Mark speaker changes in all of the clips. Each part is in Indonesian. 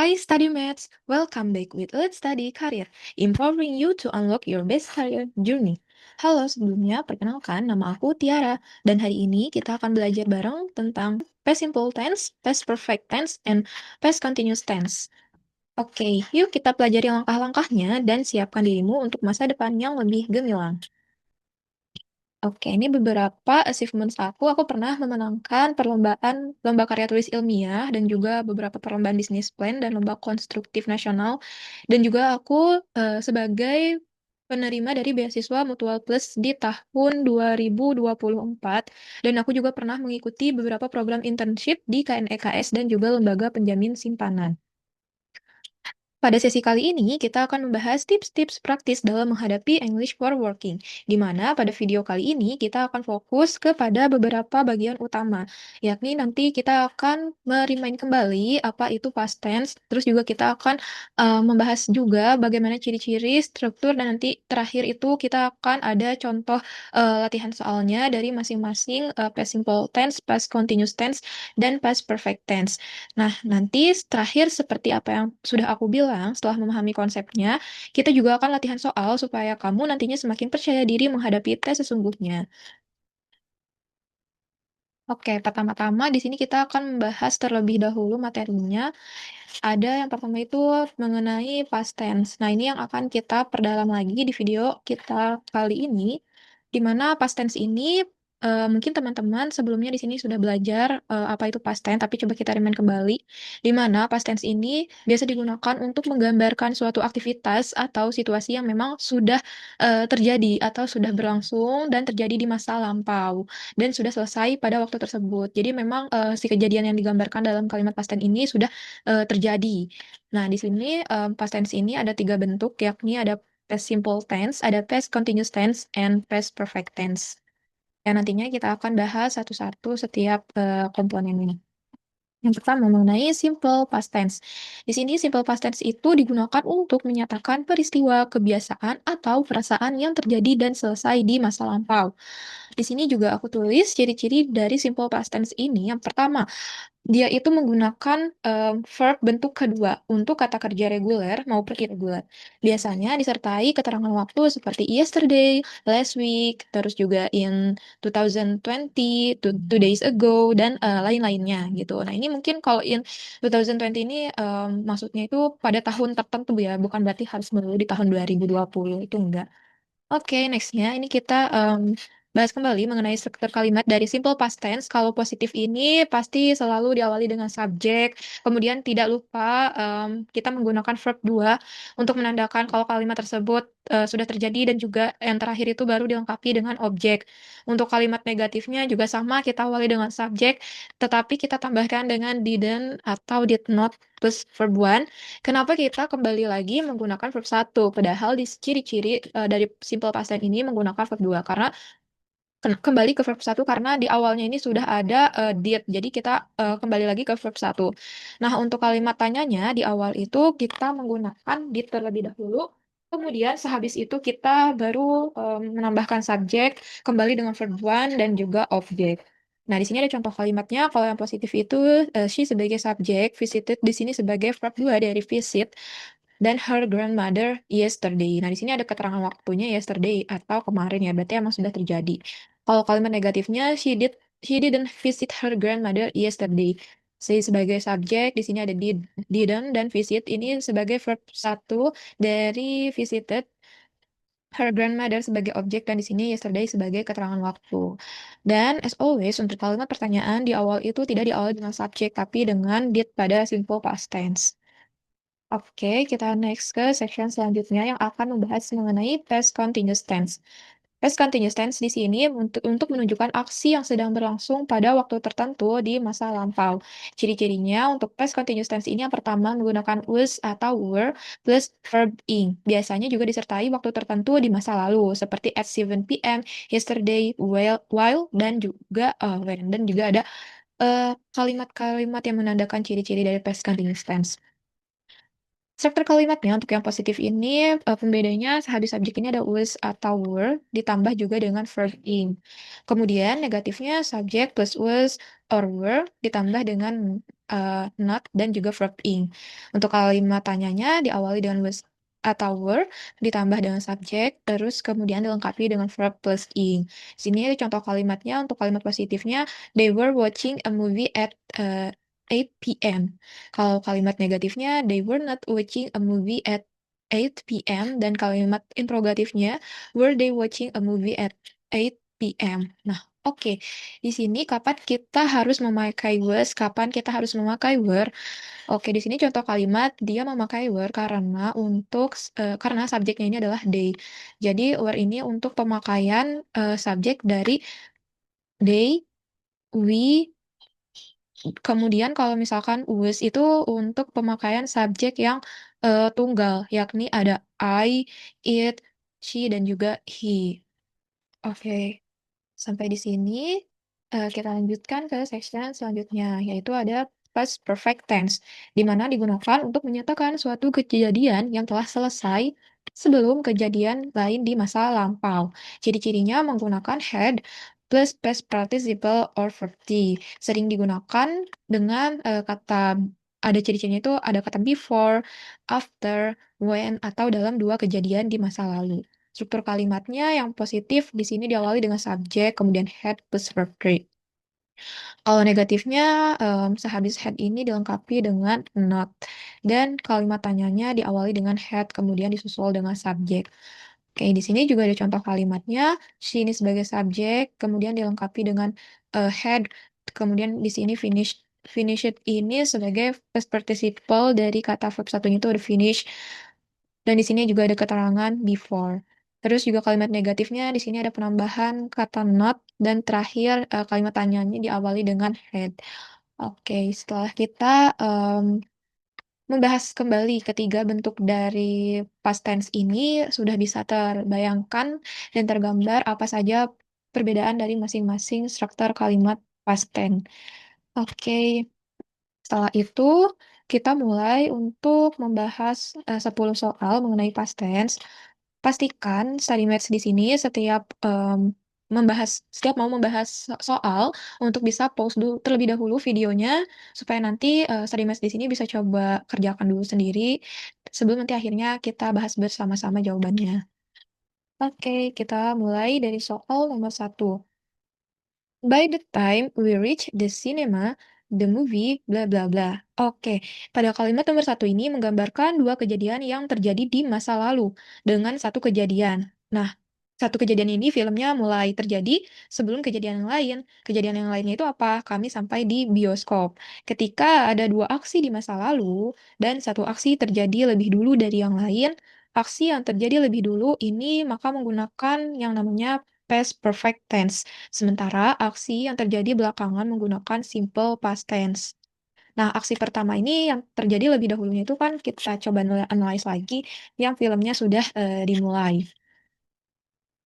Speaker 1: Hi StudyMates, welcome back with Let's Study Career, empowering you to unlock your best career journey. Halo, sebelumnya perkenalkan nama aku Tiara, dan hari ini kita akan belajar bareng tentang past simple tense, past perfect tense, and past continuous tense. Oke, yuk kita pelajari langkah-langkahnya dan siapkan dirimu untuk masa depan yang lebih gemilang. Oke, ini beberapa achievements aku. Aku pernah memenangkan perlombaan lomba karya tulis ilmiah dan juga beberapa perlombaan bisnis plan dan lomba konstruktif nasional. Dan juga aku sebagai penerima dari beasiswa Mutual Plus di tahun 2024. Dan aku juga pernah mengikuti beberapa program internship di KNEKS dan juga lembaga penjamin simpanan. Pada sesi kali ini, kita akan membahas tips-tips praktis dalam menghadapi English for Working, di mana pada video kali ini kita akan fokus kepada beberapa bagian utama, yakni nanti kita akan merimain kembali apa itu past tense, terus juga kita akan membahas juga bagaimana ciri-ciri, struktur, dan nanti terakhir itu kita akan ada contoh latihan soalnya dari masing-masing past simple tense, past continuous tense, dan past perfect tense. Nah, nanti terakhir seperti apa yang sudah aku bilang, setelah memahami konsepnya, kita juga akan latihan soal supaya kamu nantinya semakin percaya diri menghadapi tes sesungguhnya. Oke, pertama-tama di sini kita akan membahas terlebih dahulu materinya. Ada yang pertama itu mengenai past tense. Nah, ini yang akan kita perdalam lagi di video kita kali ini, di mana past tense ini mungkin teman-teman sebelumnya di sini sudah belajar apa itu past tense, tapi coba kita remind kembali, di mana past tense ini biasa digunakan untuk menggambarkan suatu aktivitas atau situasi yang memang sudah terjadi atau sudah berlangsung dan terjadi di masa lampau dan sudah selesai pada waktu tersebut. Jadi memang si kejadian yang digambarkan dalam kalimat past tense ini sudah terjadi. Nah, di sini past tense ini ada 3 bentuk, yakni ada past simple tense, ada past continuous tense, and past perfect tense. Yang nantinya kita akan bahas satu-satu setiap komponennya. Yang pertama mengenai simple past tense. Di sini simple past tense itu digunakan untuk menyatakan peristiwa, kebiasaan, atau perasaan yang terjadi dan selesai di masa lampau. Di sini juga aku tulis ciri-ciri dari simple past tense ini. Yang pertama, dia itu menggunakan verb bentuk kedua untuk kata kerja reguler maupun irregular. Biasanya disertai keterangan waktu seperti yesterday, last week, terus juga in 2020, two days ago, dan lain-lainnya gitu. Nah, ini mungkin kalau in 2020 ini maksudnya itu pada tahun tertentu ya, bukan berarti harus melulu di tahun 2020, itu enggak. Oke, nextnya ini kita bahas kembali mengenai struktur kalimat dari simple past tense. Kalau positif ini pasti selalu diawali dengan subjek, kemudian tidak lupa kita menggunakan verb 2 untuk menandakan kalau kalimat tersebut sudah terjadi dan juga yang terakhir itu baru dilengkapi dengan objek. Untuk kalimat negatifnya juga sama, kita awali dengan subjek, tetapi kita tambahkan dengan didn't atau did not plus verb 1. Kenapa kita kembali lagi menggunakan verb 1? Padahal di ciri-ciri dari simple past tense ini menggunakan verb 2. Karena kembali ke verb 1 karena di awalnya ini sudah ada did. Jadi kita kembali lagi ke verb 1. Nah, untuk kalimat tanyanya di awal itu kita menggunakan did terlebih dahulu. Kemudian sehabis itu kita baru menambahkan subjek kembali dengan verb 1 dan juga objek. Nah, di sini ada contoh kalimatnya. Kalau yang positif itu she sebagai subjek, visited di sini sebagai verb 2 dari visit, dan her grandmother yesterday. Nah, di sini ada keterangan waktunya yesterday atau kemarin ya, berarti emang sudah terjadi. Kalau kalimat negatifnya she didn't visit her grandmother yesterday. She sebagai subjek, di sini ada didn't dan visit ini sebagai verb 1 dari visited, her grandmother sebagai objek, dan di sini yesterday sebagai keterangan waktu. Dan as always untuk kalimat pertanyaan di awal itu tidak diawali dengan subjek tapi dengan did pada simple past tense. Oke, kita next ke section selanjutnya yang akan membahas mengenai past continuous tense. Past continuous tense di sini untuk menunjukkan aksi yang sedang berlangsung pada waktu tertentu di masa lampau. Ciri-cirinya untuk past continuous tense ini yang pertama menggunakan was atau were plus verb ing. Biasanya juga disertai waktu tertentu di masa lalu, seperti at 7 p.m., yesterday, while, dan juga when. Dan juga ada kalimat-kalimat yang menandakan ciri-ciri dari past continuous tense. Struktur kalimatnya untuk yang positif ini pembedanya sehabis subjek ini ada was atau were ditambah juga dengan verb ing. Kemudian negatifnya subjek plus was or were ditambah dengan not dan juga verb ing. Untuk kalimat tanyanya diawali dengan was atau were ditambah dengan subjek terus kemudian dilengkapi dengan verb plus ing. Sini ada contoh kalimatnya. Untuk kalimat positifnya they were watching a movie at 8 p.m. Kalau kalimat negatifnya, they were not watching a movie at 8 p.m. Dan kalimat interrogatifnya, were they watching a movie at 8 p.m. Nah, oke. Di sini kapan kita harus memakai was, kapan kita harus memakai were. Oke, di sini contoh kalimat dia memakai were karena subjeknya ini adalah they. Jadi were ini untuk pemakaian subjek dari they, we. Kemudian kalau misalkan was itu untuk pemakaian subjek yang tunggal, yakni ada I, it, she, dan juga he. Oke, sampai di sini kita lanjutkan ke section selanjutnya, yaitu ada past perfect tense, di mana digunakan untuk menyatakan suatu kejadian yang telah selesai sebelum kejadian lain di masa lampau. Ciri-cirinya menggunakan had plus past participle or verb to. Sering digunakan dengan kata ada ciri-cirinya itu ada kata before, after, when, atau dalam dua kejadian di masa lalu. Struktur kalimatnya yang positif di sini diawali dengan subjek, kemudian had plus verb 3. Kalau negatifnya, sehabis had ini dilengkapi dengan not. Dan kalimat tanyanya diawali dengan had, kemudian disusul dengan subjek. Oke, di sini juga ada contoh kalimatnya. She ini sebagai subjek, kemudian dilengkapi dengan had, kemudian di sini finish it ini sebagai past participle dari kata verb satunya itu ada finish. Dan di sini juga ada keterangan before. Terus juga kalimat negatifnya di sini ada penambahan kata not dan terakhir kalimat tanyanya diawali dengan had. Oke, setelah kita membahas kembali ketiga bentuk dari past tense ini sudah bisa terbayangkan dan tergambar apa saja perbedaan dari masing-masing struktur kalimat past tense. Oke, setelah itu, kita mulai untuk membahas 10 soal mengenai past tense. Pastikan study maths di sini setiap mau membahas soal untuk bisa pause dulu terlebih dahulu videonya supaya nanti study maths di sini bisa coba kerjakan dulu sendiri sebelum nanti akhirnya kita bahas bersama-sama jawabannya. Oke, kita mulai dari soal nomor 1. By the time we reach the cinema, the movie, bla bla bla. Oke, pada kalimat nomor 1 ini menggambarkan dua kejadian yang terjadi di masa lalu dengan satu kejadian. Nah, satu kejadian ini filmnya mulai terjadi sebelum kejadian yang lain. Kejadian yang lainnya itu apa? Kami sampai di bioskop. Ketika ada dua aksi di masa lalu dan satu aksi terjadi lebih dulu dari yang lain, aksi yang terjadi lebih dulu ini maka menggunakan yang namanya past perfect tense. Sementara aksi yang terjadi belakangan menggunakan simple past tense. Nah, aksi pertama ini yang terjadi lebih dahulunya itu kan kita coba analyze lagi yang filmnya sudah dimulai.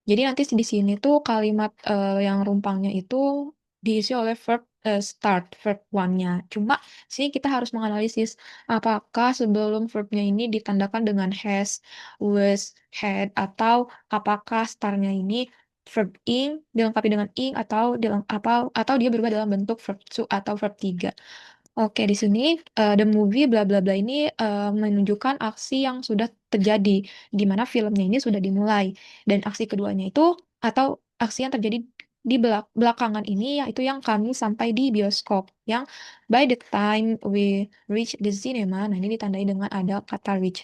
Speaker 1: Jadi nanti di sini tuh kalimat yang rumpangnya itu diisi oleh verb start, verb one-nya. Cuma sini kita harus menganalisis apakah sebelum verbnya ini ditandakan dengan has, was, had, atau apakah startnya ini verb ing dilengkapi dengan ing atau dia berubah dalam bentuk verb to atau verb 3. Oke, di sini the movie bla bla bla ini menunjukkan aksi yang sudah terjadi, di mana filmnya ini sudah dimulai. Dan aksi keduanya itu atau aksi yang terjadi di belakangan ini yaitu yang kami sampai di bioskop. Yang by the time we reach the cinema, nah ini ditandai dengan ada kata reach.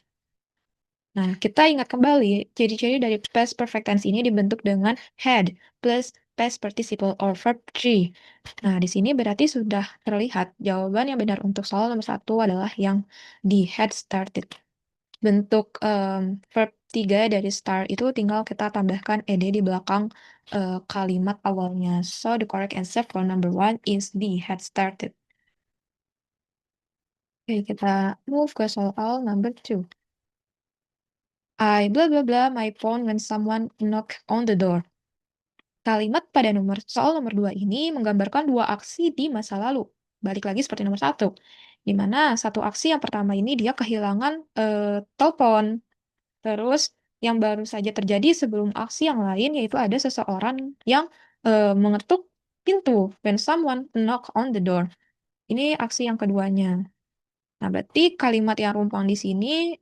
Speaker 1: Nah, kita ingat kembali, ciri-ciri dari past perfect tense ini dibentuk dengan had plus past participle or verb 3. Nah, di sini berarti sudah terlihat jawaban yang benar untuk soal nomor 1 adalah yang di had started. Bentuk verb 3 dari start itu tinggal kita tambahkan ed di belakang kalimat awalnya. So, the correct answer for number 1 is the had started. Oke, kita move ke soal number 2. I blah blah blah my phone when someone knock on the door. Kalimat pada soal nomor 2 ini menggambarkan dua aksi di masa lalu. Balik lagi seperti nomor 1. Di mana satu aksi yang pertama ini dia kehilangan telepon. Terus yang baru saja terjadi sebelum aksi yang lain yaitu ada seseorang yang mengetuk pintu when someone knock on the door. Ini aksi yang keduanya. Nah, berarti kalimat yang rumpang di sini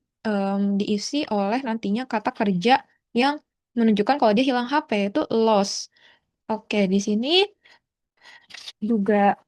Speaker 1: diisi oleh nantinya kata kerja yang menunjukkan kalau dia hilang HP itu lost. Oke, di sini juga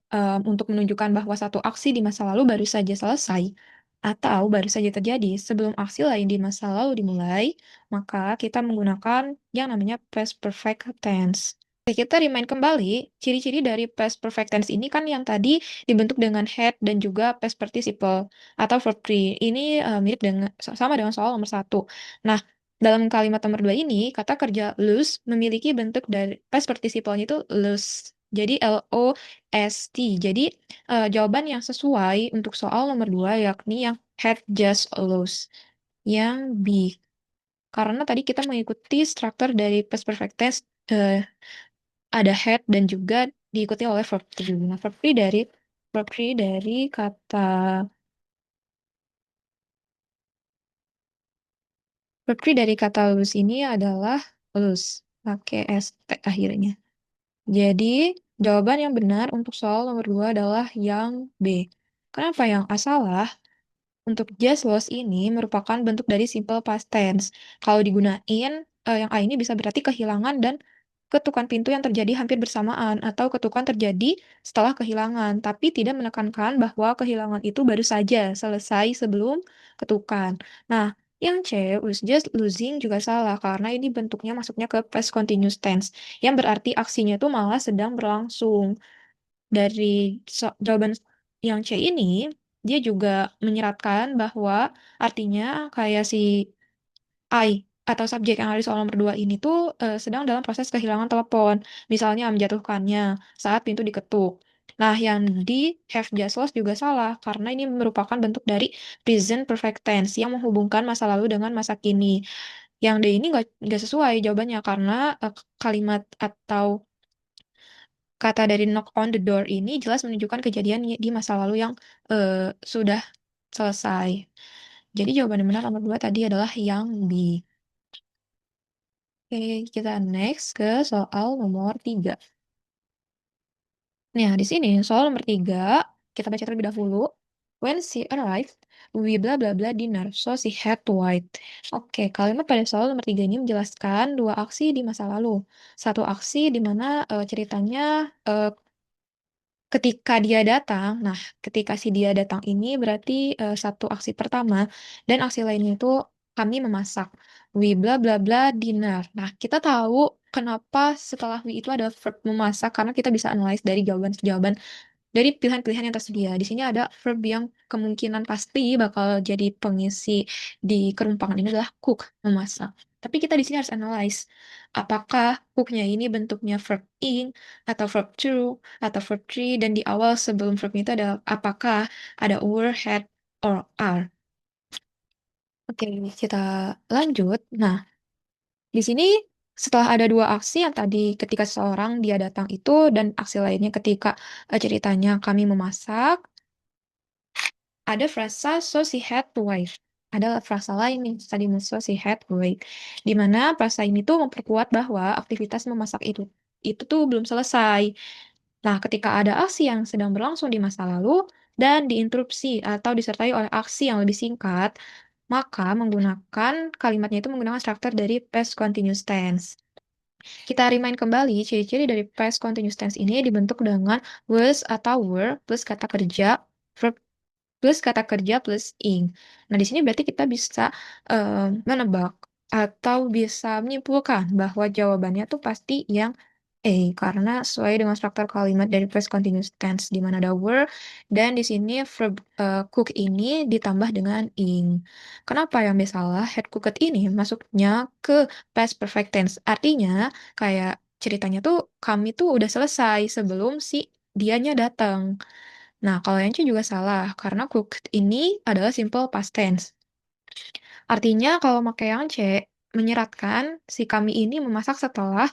Speaker 1: untuk menunjukkan bahwa satu aksi di masa lalu baru saja selesai atau baru saja terjadi sebelum aksi lain di masa lalu dimulai, maka kita menggunakan yang namanya past perfect tense. Oke, kita remind kembali, ciri-ciri dari past perfect tense ini kan yang tadi dibentuk dengan had dan juga past participle atau verb 3. Ini mirip dengan sama dengan soal nomor satu. Nah, dalam kalimat nomor 2 ini, kata kerja lose memiliki bentuk dari past participle-nya itu lose. Jadi LOST. Jadi jawaban yang sesuai untuk soal nomor 2 yakni yang had just lost. Yang B. Karena tadi kita mengikuti struktur dari past perfect tense ada had dan juga diikuti oleh verb 3. Nah, verb 3 dari kata verb 3 dari kata lose ini adalah lose pakai st akhirnya. Jadi, jawaban yang benar untuk soal nomor 2 adalah yang B. Kenapa yang A salah? Untuk just lost ini merupakan bentuk dari simple past tense. Kalau digunain, yang A ini bisa berarti kehilangan dan ketukan pintu yang terjadi hampir bersamaan atau ketukan terjadi setelah kehilangan, tapi tidak menekankan bahwa kehilangan itu baru saja selesai sebelum ketukan. Nah, yang C, was just losing juga salah karena ini bentuknya masuknya ke past continuous tense, yang berarti aksinya itu malah sedang berlangsung. Dari jawaban yang C ini, dia juga menyeratkan bahwa artinya kayak si I atau subjek yang ada di soal nomor 2 ini tuh sedang dalam proses kehilangan telepon. Misalnya menjatuhkannya saat pintu diketuk. Nah, yang di have just lost juga salah karena ini merupakan bentuk dari present perfect tense yang menghubungkan masa lalu dengan masa kini. Yang D ini nggak sesuai jawabannya karena kalimat atau kata dari knock on the door ini jelas menunjukkan kejadian di masa lalu yang sudah selesai. Jadi jawaban yang benar nomor 2 tadi adalah yang B. Oke, kita next ke soal nomor 3. Nah, di sini soal nomor 3, kita baca terlebih dahulu. When she arrived, we bla bla bla dinner, so she had to wait. Oke, kalimat pada soal nomor 3 ini menjelaskan dua aksi di masa lalu. Satu aksi di mana ceritanya ketika dia datang, nah ketika si dia datang ini berarti satu aksi pertama dan aksi lainnya itu kami memasak. We bla bla bla dinner. Nah, kita tahu kenapa setelah we itu ada verb memasak karena kita bisa analyze dari jawaban-jawaban dari pilihan-pilihan yang tersedia. Di sini ada verb yang kemungkinan pasti bakal jadi pengisi di kerumpangan ini adalah cook, memasak. Tapi kita di sini harus analyze apakah cooknya ini bentuknya verb in atau verb to atau verb three dan di awal sebelum verb itu ada apakah ada were, had, or are. Oke, kita lanjut. Nah, di sini setelah ada dua aksi yang tadi ketika seseorang dia datang itu dan aksi lainnya ketika ceritanya kami memasak, ada frasa so she had to wait. Ada frasa lain nih, tadi so she had to wait. Di mana frasa ini tuh memperkuat bahwa aktivitas memasak itu tuh belum selesai. Nah, ketika ada aksi yang sedang berlangsung di masa lalu dan diinterupsi atau disertai oleh aksi yang lebih singkat, maka menggunakan kalimatnya itu menggunakan struktur dari past continuous tense. Kita remind kembali ciri-ciri dari past continuous tense ini dibentuk dengan was atau were plus kata kerja, verb plus kata kerja plus ing. Nah, di sini berarti kita bisa menebak atau bisa menyimpulkan bahwa jawabannya tuh pasti yang A, karena sesuai dengan struktur kalimat dari past continuous tense, di mana ada were, dan di sini verb cook ini ditambah dengan ing. Kenapa yang B salah? Had cooked ini masuknya ke past perfect tense. Artinya, kayak ceritanya tuh kami tuh udah selesai sebelum si dianya datang. Nah, kalau yang C juga salah, karena cooked ini adalah simple past tense. Artinya, kalau pakai yang C, menyeratkan si kami ini memasak setelah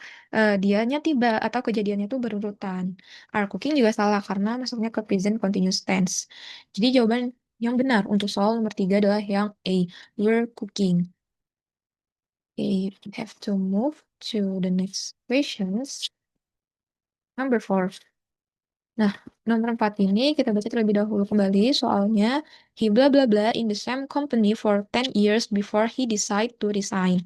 Speaker 1: dianya tiba atau kejadiannya itu berurutan. Are cooking juga salah karena masuknya ke present continuous tense. Jadi jawaban yang benar untuk soal nomor 3 adalah yang A, were cooking. Okay, we have to move to the next questions. Number 4. Nah, nomor 4 ini kita baca terlebih dahulu kembali soalnya. He blah blah blah in the same company for 10 years before he decide to resign.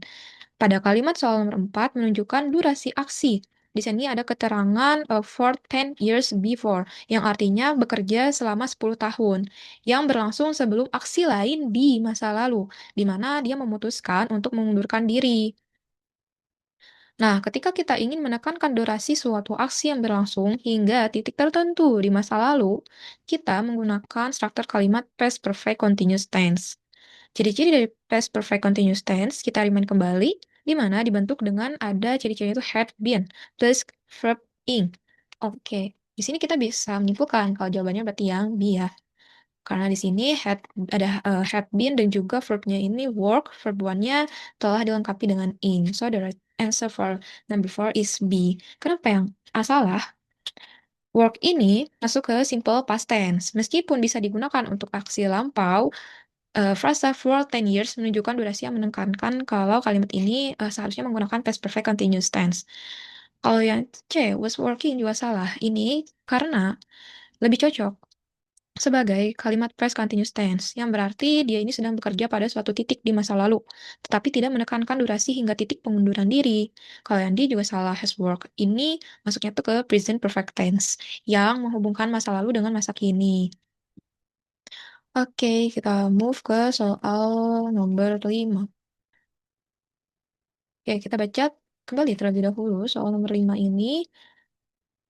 Speaker 1: Pada kalimat soal nomor 4 menunjukkan durasi aksi. Di sini ada keterangan for 10 years before, yang artinya bekerja selama 10 tahun, yang berlangsung sebelum aksi lain di masa lalu, di mana dia memutuskan untuk mengundurkan diri. Nah, ketika kita ingin menekankan durasi suatu aksi yang berlangsung hingga titik tertentu di masa lalu, kita menggunakan struktur kalimat past perfect continuous tense. Ciri-ciri dari past perfect continuous tense kita remind kembali, di mana dibentuk dengan ada ciri-ciri itu had been plus verb ing. Oke, di sini kita bisa menyimpulkan kalau jawabannya berarti yang B ya. Karena di sini ada had been dan juga verbnya ini work, verb one-nya telah dilengkapi dengan ing. So the right answer for number 4 is B. Kenapa yang A salah? Work ini masuk ke simple past tense. Meskipun bisa digunakan untuk aksi lampau, frasa for 10 years menunjukkan durasi yang menekankan kalau kalimat ini seharusnya menggunakan past perfect continuous tense. Kalau yang C, was working juga salah. Ini karena lebih cocok sebagai kalimat past continuous tense, yang berarti dia ini sedang bekerja pada suatu titik di masa lalu, tetapi tidak menekankan durasi hingga titik pengunduran diri. Kalau yang D juga salah, has work. Ini masuknya tuh ke present perfect tense, yang menghubungkan masa lalu dengan masa kini. Oke, kita move ke soal nomor 5. Oke, kita baca kembali terlebih dahulu soal nomor 5 ini.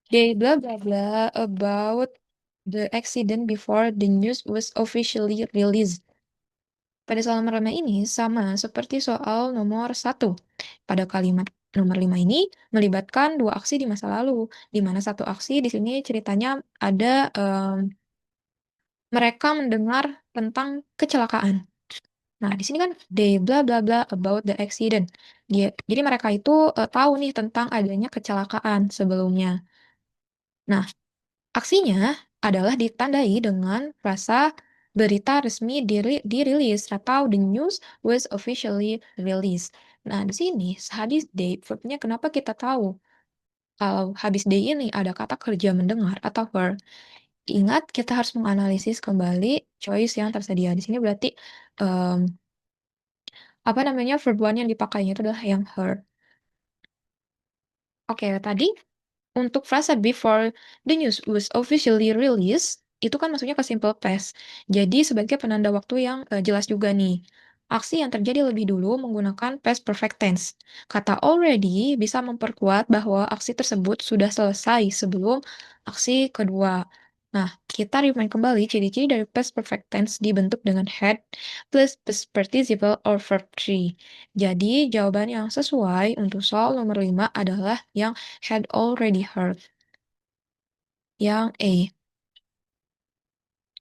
Speaker 1: They blah blah blah about the accident before the news was officially released. Pada soal nomor 5 ini sama seperti soal nomor 1. Pada kalimat nomor 5 ini melibatkan dua aksi di masa lalu, di mana satu aksi di sini ceritanya ada mereka mendengar tentang kecelakaan. Nah, di sini kan they blah blah blah about the accident. Jadi mereka itu tahu nih tentang adanya kecelakaan sebelumnya. Nah, aksinya adalah ditandai dengan frasa berita resmi dirilis atau the news was officially released. Nah, di sini sehabis day, verbnya kenapa kita tahu kalau habis day ini ada kata kerja mendengar atau heard. Ingat, kita harus menganalisis kembali choice yang tersedia. Di sini berarti em, apa namanya verb one yang dipakainya itu adalah yang heard. Oke, tadi untuk frasa before the news was officially released, itu kan maksudnya ke simple past. Jadi sebagai penanda waktu yang jelas juga nih. Aksi yang terjadi lebih dulu menggunakan past perfect tense. Kata already bisa memperkuat bahwa aksi tersebut sudah selesai sebelum aksi kedua. Nah, kita remind kembali ciri-ciri dari past perfect tense dibentuk dengan had plus past participle or verb 3. Jadi, jawaban yang sesuai untuk soal nomor 5 adalah yang had already heard. Yang A.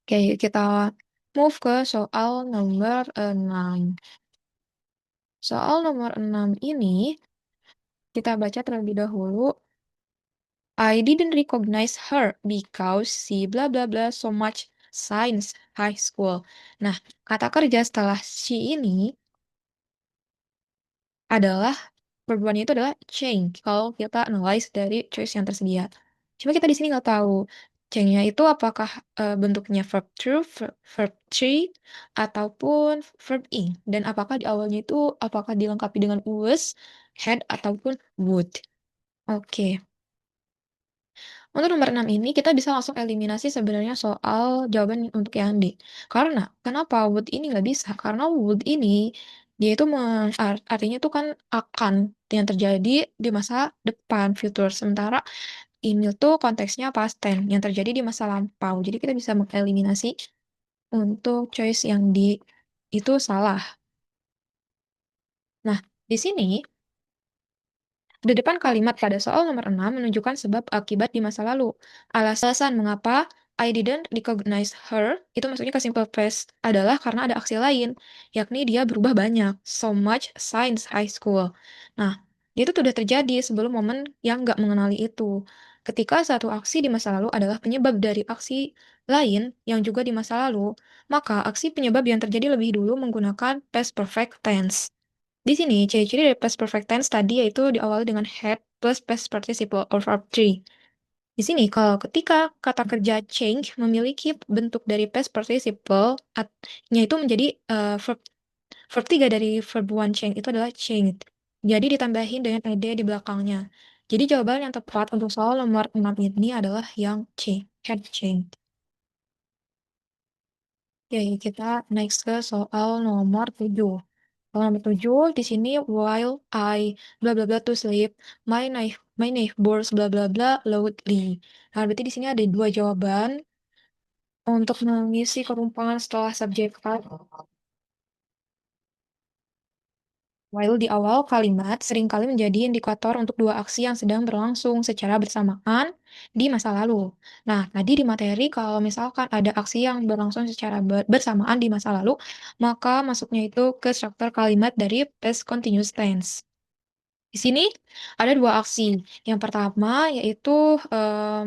Speaker 1: Oke, kita move ke soal nomor 6. Soal nomor 6 ini kita baca terlebih dahulu. I didn't recognize her because she blah blah blah so much since high school. Nah, kata kerja setelah she ini adalah perbuatannya itu adalah change kalau kita analyze dari choice yang tersedia. Cuma kita di sini nggak tahu change-nya itu apakah bentuknya verb true, verb three, ataupun verb ing. Dan apakah di awalnya itu apakah dilengkapi dengan was, had, ataupun would. Oke. Untuk nomor 6 ini kita bisa langsung eliminasi sebenarnya soal jawaban untuk yang D. Karena kenapa would ini nggak bisa? Karena would ini dia itu artinya itu kan akan yang terjadi di masa depan future. Sementara ini tuh konteksnya past tense yang terjadi di masa lampau. Jadi kita bisa mengeliminasi untuk choice yang D itu salah. Nah, di sini di depan kalimat pada soal nomor 6 menunjukkan sebab akibat di masa lalu. Alasan mengapa I didn't recognize her, itu maksudnya ke simple past adalah karena ada aksi lain, yakni dia berubah banyak, so much since high school. Nah, itu sudah terjadi sebelum momen yang nggak mengenali itu. Ketika satu aksi di masa lalu adalah penyebab dari aksi lain yang juga di masa lalu, maka aksi penyebab yang terjadi lebih dulu menggunakan past perfect tense. Di sini, ciri-ciri dari past perfect tense tadi yaitu diawali dengan had plus past participle or verb 3. Di sini, kalau ketika kata kerja change memiliki bentuk dari past participle, nya itu menjadi verb 3 dari verb one change itu adalah changed. Jadi ditambahin dengan ed di belakangnya. Jadi jawaban yang tepat untuk soal nomor 6 ini adalah yang C, had changed. Oke, kita next ke soal nomor 7. Soal nomor 7, di sini while I bla bla bla to sleep, my neighbors bla bla bla loudly. Nah, berarti di sini ada dua jawaban untuk mengisi kerumpangan setelah subjek verb. While di awal kalimat seringkali menjadi indikator untuk dua aksi yang sedang berlangsung secara bersamaan di masa lalu. Nah, tadi di materi kalau misalkan ada aksi yang berlangsung secara bersamaan di masa lalu, maka masuknya itu ke struktur kalimat dari past continuous tense. Di sini ada dua aksi. Yang pertama yaitu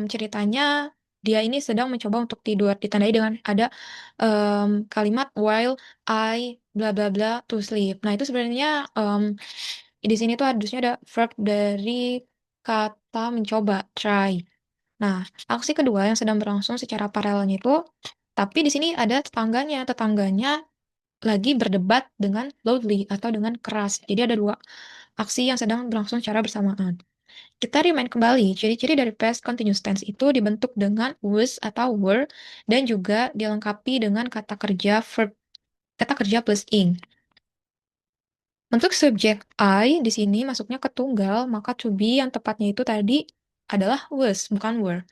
Speaker 1: ceritanya dia ini sedang mencoba untuk tidur, ditandai dengan ada kalimat while I bla bla bla to sleep. Nah, itu sebenarnya di sini tuh harusnya ada verb dari kata mencoba, try. Nah, aksi kedua yang sedang berlangsung secara paralelnya itu, tapi di sini ada tetangganya. Tetangganya lagi berdebat dengan loudly atau dengan keras. Jadi ada dua aksi yang sedang berlangsung secara bersamaan. Kita remind kembali, ciri-ciri dari past continuous tense itu dibentuk dengan was atau were dan juga dilengkapi dengan kata kerja plus ing. Untuk subjek I di sini masuknya ke tunggal, maka to be yang tepatnya itu tadi adalah was, bukan were.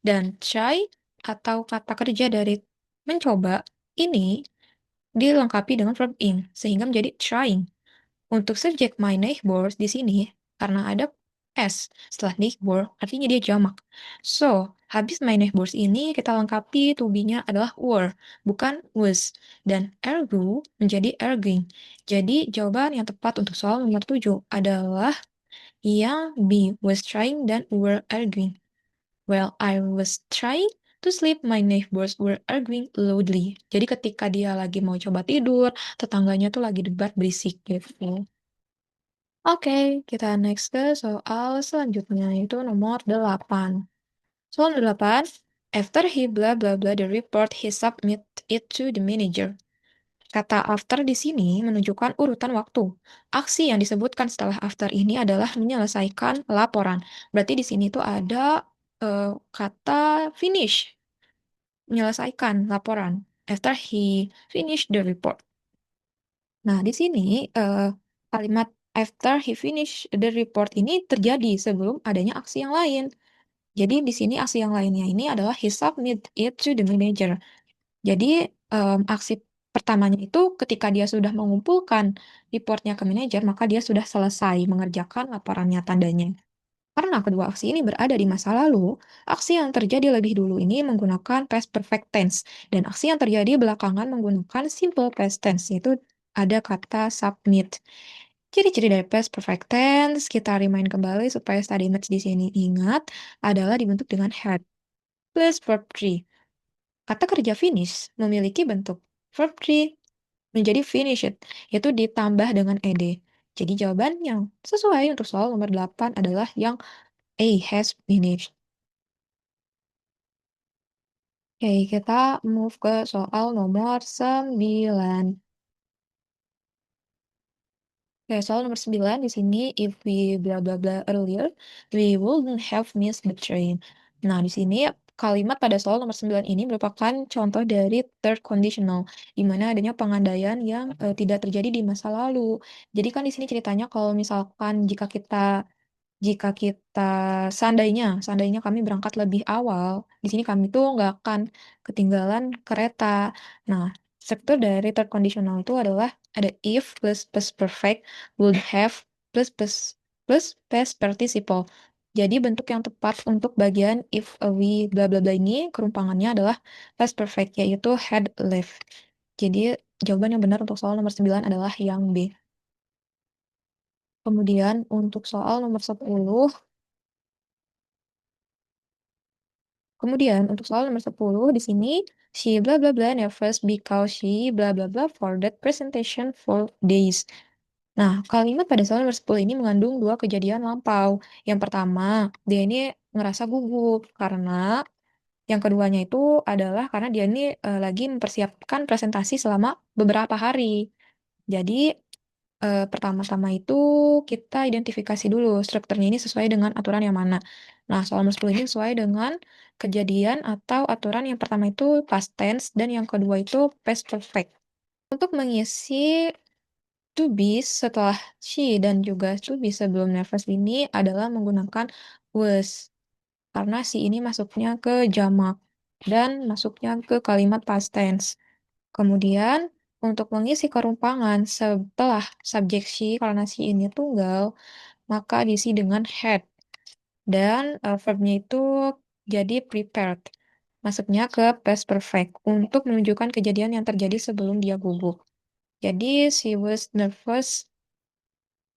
Speaker 1: Dan try atau kata kerja dari mencoba ini dilengkapi dengan verb ing, sehingga menjadi trying. Untuk subjek my neighbors di sini, karena ada S setelah neighbor, artinya dia jamak. So, habis my neighbors ini kita lengkapi to be-nya adalah were, bukan was. Dan ergo menjadi arguing. Jadi, jawaban yang tepat untuk soal nomor 7 adalah yang B, was trying dan were arguing. While I was trying to sleep, my neighbors were arguing loudly. Jadi ketika dia lagi mau coba tidur, tetangganya tuh lagi debat berisik gitu. Oke, kita next ke soal selanjutnya, yaitu nomor 8. Soal nomor 8, after he blah blah blah the report, he submit it to the manager. Kata after di sini menunjukkan urutan waktu. Aksi yang disebutkan setelah after ini adalah menyelesaikan laporan. Berarti di sini tuh ada kata finish, menyelesaikan laporan. After he finish the report. Nah, di sini kalimat after he finish the report ini terjadi sebelum adanya aksi yang lain. Jadi di sini aksi yang lainnya ini adalah he submit it to the manager. Jadi aksi pertamanya itu ketika dia sudah mengumpulkan reportnya ke manajer, maka dia sudah selesai mengerjakan laporannya tandanya. Karena kedua aksi ini berada di masa lalu, aksi yang terjadi lebih dulu ini menggunakan past perfect tense, dan aksi yang terjadi belakangan menggunakan simple past tense, yaitu ada kata submit. Ciri-ciri dari past perfect tense, kita remind kembali supaya study maths di sini ingat, adalah dibentuk dengan had plus verb 3. Kata kerja finish memiliki bentuk verb 3 menjadi finished, yaitu ditambah dengan ed. Jadi jawaban yang sesuai untuk soal nomor 8 adalah yang A, has finished. Oke, kita move ke soal nomor 9. Oke, soal nomor 9 di sini, if we blah blah blah earlier, we wouldn't have missed the train. Nah, di sini kalimat pada soal nomor 9 ini merupakan contoh dari third conditional, di mana adanya pengandaian yang tidak terjadi di masa lalu. Jadi kan di sini ceritanya kalau misalkan jika kita seandainya kami berangkat lebih awal, di sini kami tuh nggak akan ketinggalan kereta. Nah, struktur dari third conditional itu adalah ada if plus past perfect, would have plus past participle. Jadi bentuk yang tepat untuk bagian if we bla bla bla ini kerumpangannya adalah past perfect, yaitu had left. Jadi jawaban yang benar untuk soal nomor 9 adalah yang B. Kemudian untuk soal nomor 10, di sini she bla bla bla nervous because she bla bla bla for that presentation for days. Nah, kalimat pada soal nomor 10 ini mengandung dua kejadian lampau. Yang pertama, dia ini ngerasa gugup karena yang keduanya itu adalah karena dia ini lagi mempersiapkan presentasi selama beberapa hari. Jadi, pertama-tama itu kita identifikasi dulu strukturnya ini sesuai dengan aturan yang mana. Nah, soal nomor 10 ini sesuai dengan kejadian atau aturan yang pertama itu past tense dan yang kedua itu past perfect. Untuk mengisi to be setelah she dan juga to be sebelum nervous ini adalah menggunakan was. Karena si ini masuknya ke jamak dan masuknya ke kalimat past tense. Kemudian, untuk mengisi kerumpangan setelah subjek she, karena si ini tunggal, maka diisi dengan had. Dan verbnya itu jadi prepared. Masuknya ke past perfect untuk menunjukkan kejadian yang terjadi sebelum dia gugup. Jadi, she was nervous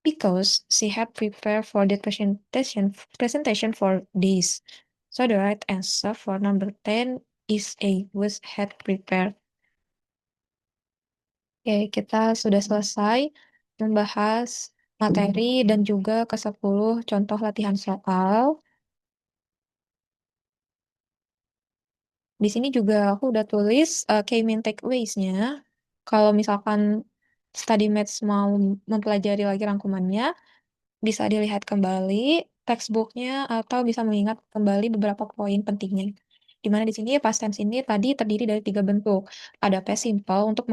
Speaker 1: because she had prepared for the presentation for this. So the right answer for number 10 is A, was had prepared. Oke, kita sudah selesai membahas materi dan juga ke-10 contoh latihan soal. Di sini juga aku udah tulis key main takeaways-nya. Kalau misalkan study maths mau mempelajari lagi rangkumannya, bisa dilihat kembali textbooknya atau bisa mengingat kembali beberapa poin pentingnya. Di mana di sini past tense ini tadi terdiri dari 3 bentuk. Ada past simple untuk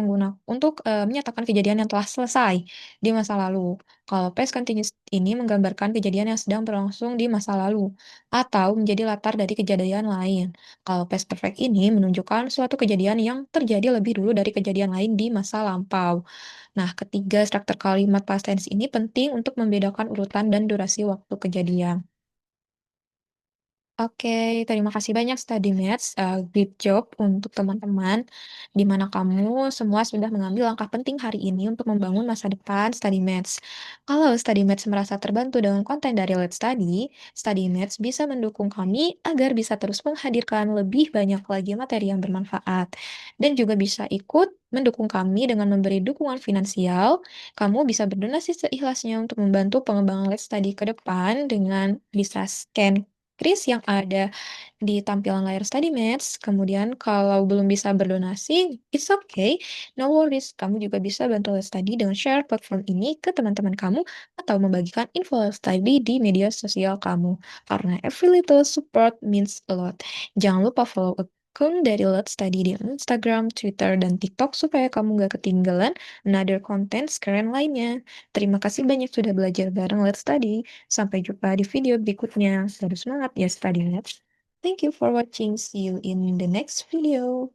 Speaker 1: menyatakan kejadian yang telah selesai di masa lalu. Kalau past continuous ini menggambarkan kejadian yang sedang berlangsung di masa lalu atau menjadi latar dari kejadian lain. Kalau past perfect ini menunjukkan suatu kejadian yang terjadi lebih dulu dari kejadian lain di masa lampau. Nah, ketiga struktur kalimat past tense ini penting untuk membedakan urutan dan durasi waktu kejadian. Oke, terima kasih banyak Study Maths. Great job untuk teman-teman, di mana kamu semua sudah mengambil langkah penting hari ini untuk membangun masa depan Study Maths. Kalau Study Maths merasa terbantu dengan konten dari Let's Study Maths bisa mendukung kami agar bisa terus menghadirkan lebih banyak lagi materi yang bermanfaat. Dan juga bisa ikut mendukung kami dengan memberi dukungan finansial. Kamu bisa berdonasi seikhlasnya untuk membantu pengembangan Let's Study ke depan dengan bisa scan kris yang ada di tampilan layar Study Maths. Kemudian kalau belum bisa berdonasi, it's okay, no worries. Kamu juga bisa bantu Let's Study dengan share platform ini ke teman-teman kamu atau membagikan info Let's Study di media sosial kamu. Karena every little support means a lot. Jangan lupa follow akun dari Let's Study di Instagram, Twitter, dan TikTok supaya kamu gak ketinggalan another content keren lainnya. Terima kasih banyak sudah belajar bareng Let's Study. Sampai jumpa di video berikutnya. Terus semangat ya study math. Thank you for watching. See you in the next video.